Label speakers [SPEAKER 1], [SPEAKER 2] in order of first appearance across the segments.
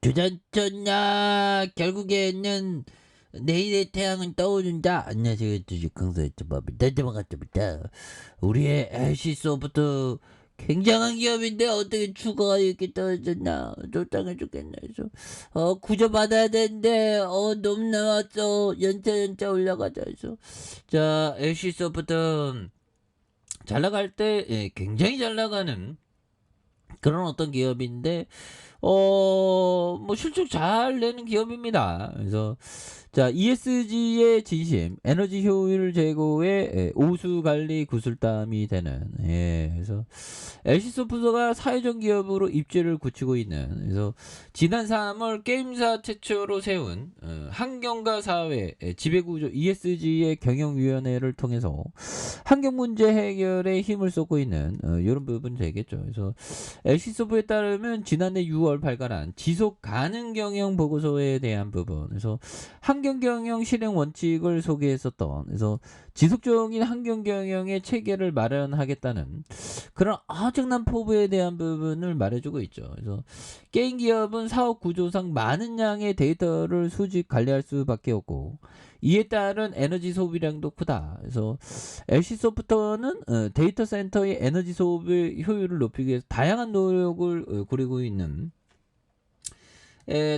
[SPEAKER 1] 조전전야 결국에는 내일의 태양은 떠오른다. 안녕하세요, 주식 강사 유튜버입니다. 반갑습니다. 우리의 LC소프트 굉장한 기업인데 어떻게 주가가 이렇게 떨어졌나? 쫄딱해 죽겠네. 그래서 구조 받아야 되는데 너무 나왔어. 연차 올라가자. 해서 자, LC소프트 잘 나갈 때 굉장히 잘 나가는 그런 어떤 기업인데 뭐 실적 잘 내는 기업입니다. 그래서 자, ESG의 진심, 에너지 효율 제고의 오수 관리 구슬땀이 되는, 그래서 LC소프트가 사회적 기업으로 입지를 굳히고 있는, 그래서 지난 3월 게임사 최초로 세운 환경과 사회 지배구조 ESG의 경영위원회를 통해서 환경 문제 해결에 힘을 쏟고 있는 이런 부분 되겠죠. 그래서 LC소프트에 따르면 지난해 6월 발간한 지속 가능 경영 보고서에 대한 부분, 그래서 환경 경영 실행 원칙을 소개했었던, 그래서 지속적인 환경 경영의 체계를 마련하겠다는 그런 엄청난 포부에 대한 부분을 말해주고 있죠. 그래서 게임 기업은 사업 구조상 많은 양의 데이터를 수집 관리할 수밖에 없고 이에 따른 에너지 소비량도 크다. 그래서 LC소프트는 데이터 센터의 에너지 소비 효율을 높이기 위해서 다양한 노력을 꾸리고 있는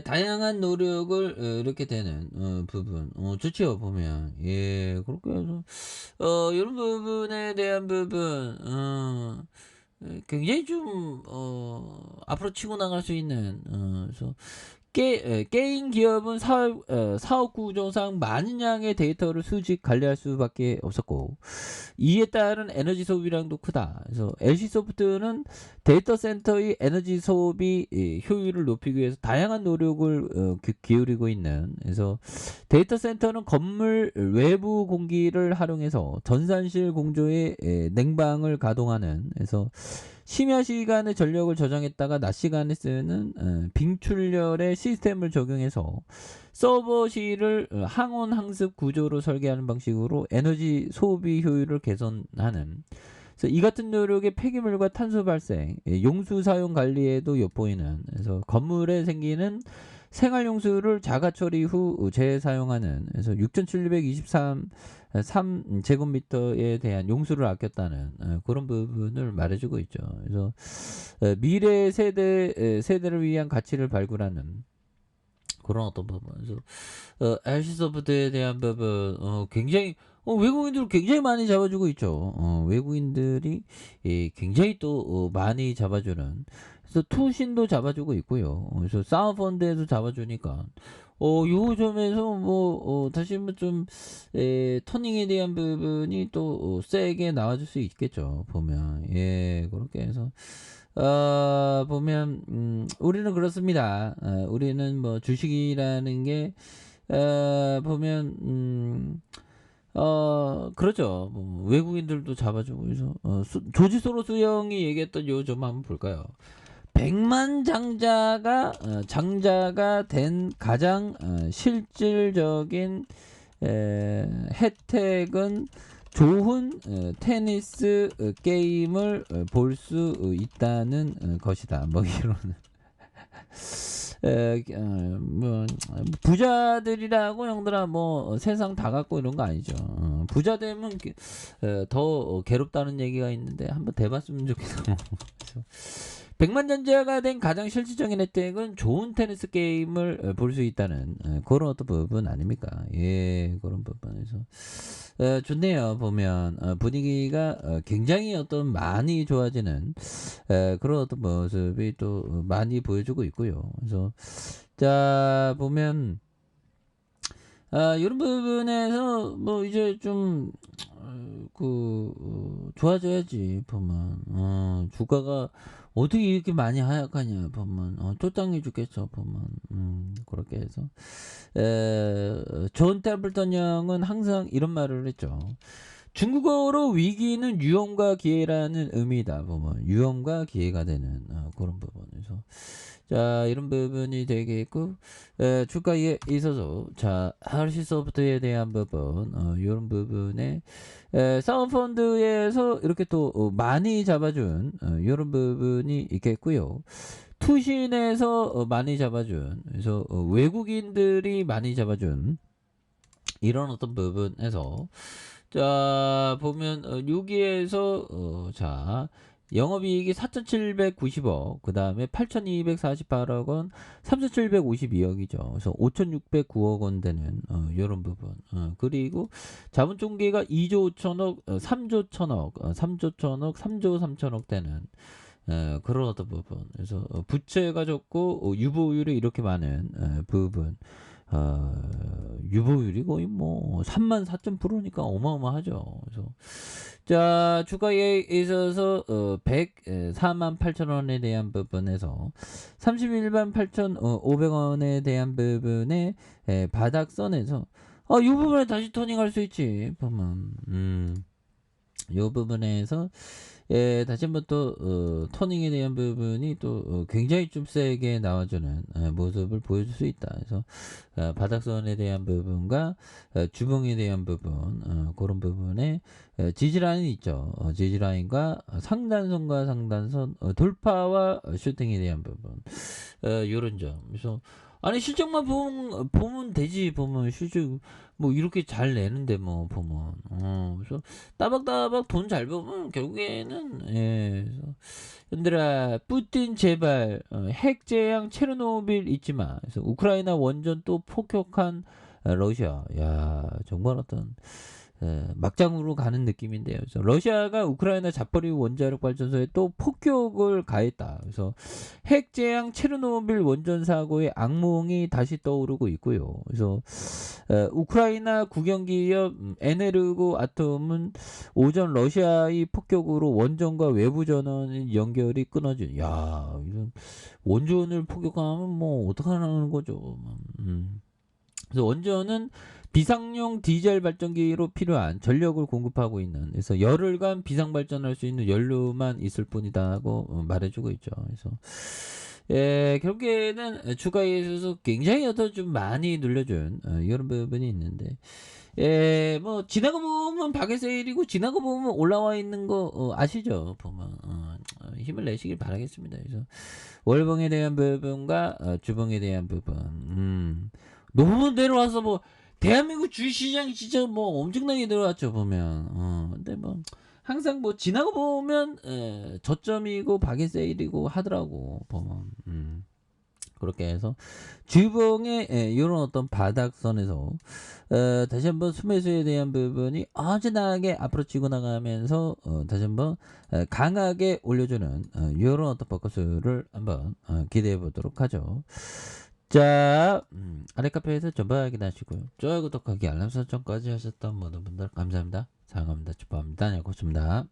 [SPEAKER 1] 다양한 노력을 이렇게 되는 부분 좋지요. 보면 그렇게 해서 이런 부분에 대한 부분 굉장히 좀 앞으로 치고 나갈 수 있는 그래서 게임 기업은 사업 구조상 많은 양의 데이터를 수집 관리할 수밖에 없었고 이에 따른 에너지 소비량도 크다. 그래서 LC소프트는 데이터 센터의 에너지 소비 효율을 높이기 위해서 다양한 노력을 기울이고 있는, 그래서 데이터 센터는 건물 외부 공기를 활용해서 전산실 공조의 냉방을 가동하는, 그래서 심야 시간에 전력을 저장했다가 낮 시간에 쓰는 빙출열의 시스템을 적용해서 서버실을 항온 항습 구조로 설계하는 방식으로 에너지 소비 효율을 개선하는, 그래서 이 같은 노력에 폐기물과 탄소 발생, 용수 사용 관리에도 엿보이는, 그래서 건물에 생기는 생활용수를 자가 처리 후 재사용하는, 그래서 6,723 3제곱미터에 대한 용수를 아꼈다는 그런 부분을 말해주고 있죠. 그래서 미래 세대를 위한 가치를 발굴하는 그런 어떤 부분. 그래서 LC소프트에 대한 부분 굉장히 외국인들 굉장히 많이 잡아주고 있죠. 외국인들이 굉장히 또 많이 잡아주는. 그래서 투신도 잡아주고 있고요. 그래서 사우펀드에도 잡아주니까 요 점에서 다시 한번 좀 터닝에 대한 부분이 또 세게 나와줄 수 있겠죠. 보면 그렇게 해서 보면 우리는 그렇습니다. 우리는 뭐 주식이라는 게 보면 그렇죠. 뭐 외국인들도 잡아주고 그래서 조지 소로스 형이 얘기했던 요 점 한번 볼까요? 100만 장자가 된 가장 실질적인 혜택은 좋은 테니스 게임을 볼 수 있다는 것이다. 뭐 이런 뭐 부자들이라고 형들아 뭐 세상 다 갖고 이런 거 아니죠. 부자 되면 더 괴롭다는 얘기가 있는데 한번 대봤으면 좋겠어. 100만 전자가 된 가장 실질적인 혜택은 좋은 테니스 게임을 볼 수 있다는 그런 어떤 부분 아닙니까? 그런 부분에서 좋네요. 보면 분위기가 굉장히 어떤 많이 좋아지는 그런 어떤 모습이 또 많이 보여주고 있고요. 그래서 자 보면 이런 부분에서 뭐 이제 좀 좋아져야지. 보면 주가가 어떻게 이렇게 많이 하락하냐. 보면 쫄딱해 죽겠죠. 보면 그렇게 해서 존 템플턴 형은 항상 이런 말을 했죠. 중국어로 위기는 위험과 기회라는 의미다. 보면 위험과 기회가 되는 그런 부분에서 자 이런 부분이 되겠고 주가에 있어서 자 LC소프트에 대한 부분 이런 부분에 사모펀드에서 이렇게 또 많이 잡아준 이런 부분이 있겠고요. 투신에서 많이 잡아준, 그래서 외국인들이 많이 잡아준 이런 어떤 부분에서 자 보면 여기에서 자 영업이익이 4,790억, 그 다음에 8,248억 원, 3,752억이죠. 그래서 5,609억 원 되는 이런 부분. 그리고 자본총계가 2조 5천억, 3조 1천억, 3조 1천억, 3조 3천억 되는 그런 어떤 부분. 그래서 부채가 적고 유보율이 이렇게 많은 부분. 유보율이 거의 뭐 34.0%니까 어마어마하죠. 그래서 자 주가에 있어서 104만 8천 원에 대한 부분에서 31만 8,500원에 대한 부분에 바닥선에서 이 부분에 다시 토닝할 수 있지 보면 이 부분에서 다시 한번 또 터닝에 대한 부분이 또 굉장히 좀 세게 나와주는 모습을 보여줄 수 있다. 그래서 바닥선에 대한 부분과 주봉에 대한 부분 그런 부분에 지지라인이 있죠. 지지라인과 상단선과 상단선 돌파와 슈팅에 대한 부분 요런 점. 그래서 아니 실적만 보면 되지. 보면 실적 뭐 이렇게 잘 내는데 뭐 보면 그래서 따박따박 돈 잘 벌면 결국에는 그래서 얘들아 푸틴 제발 핵 재앙 체르노빌 잊지 마. 그래서 우크라이나 원전 또 폭격한 러시아. 야 정말 어떤 막장으로 가는 느낌인데요. 그래서 러시아가 우크라이나 자포리우 원자력 발전소에 또 폭격을 가했다. 그래서 핵 재앙 체르노빌 원전 사고의 악몽이 다시 떠오르고 있고요. 그래서 우크라이나 국영기업 에네르고 아톰은 오전 러시아의 폭격으로 원전과 외부 전원 연결이 끊어진. 야, 이런 원전을 폭격하면 뭐 어떡하라는 거죠. 그래서 원전은 비상용 디젤 발전기로 필요한 전력을 공급하고 있는, 그래서 열흘간 비상 발전할 수 있는 연료만 있을 뿐이다고 말해주고 있죠. 그래서 결국에는 주가에 있어서 굉장히 어떤 좀 많이 눌려준 이런 부분이 있는데 뭐 지나가 보면 박에 세일이고 지나가 보면 올라와 있는 거 아시죠? 보면 힘을 내시길 바라겠습니다. 그래서 월봉에 대한 부분과 주봉에 대한 부분 너무 내려와서 뭐 대한민국 주식시장이 진짜 뭐 엄청나게 내려왔죠 보면 근데 뭐 항상 뭐 지나고 보면 저점이고 박에 세일이고 하더라고 보면 그렇게 해서 주봉의 이런 어떤 바닥선에서 다시 한번 수매수에 대한 부분이 어지나게 앞으로 치고 나가면서 다시 한번 강하게 올려주는 이런 어떤 포커스를 한번 기대해 보도록 하죠. 자, 아래 카페에서 전부 확인하시고요. 좋아요, 구독하기, 알람 설정까지 하셨던 모든 분들 감사합니다. 사랑합니다. 축복합니다. 네, 고맙습니다.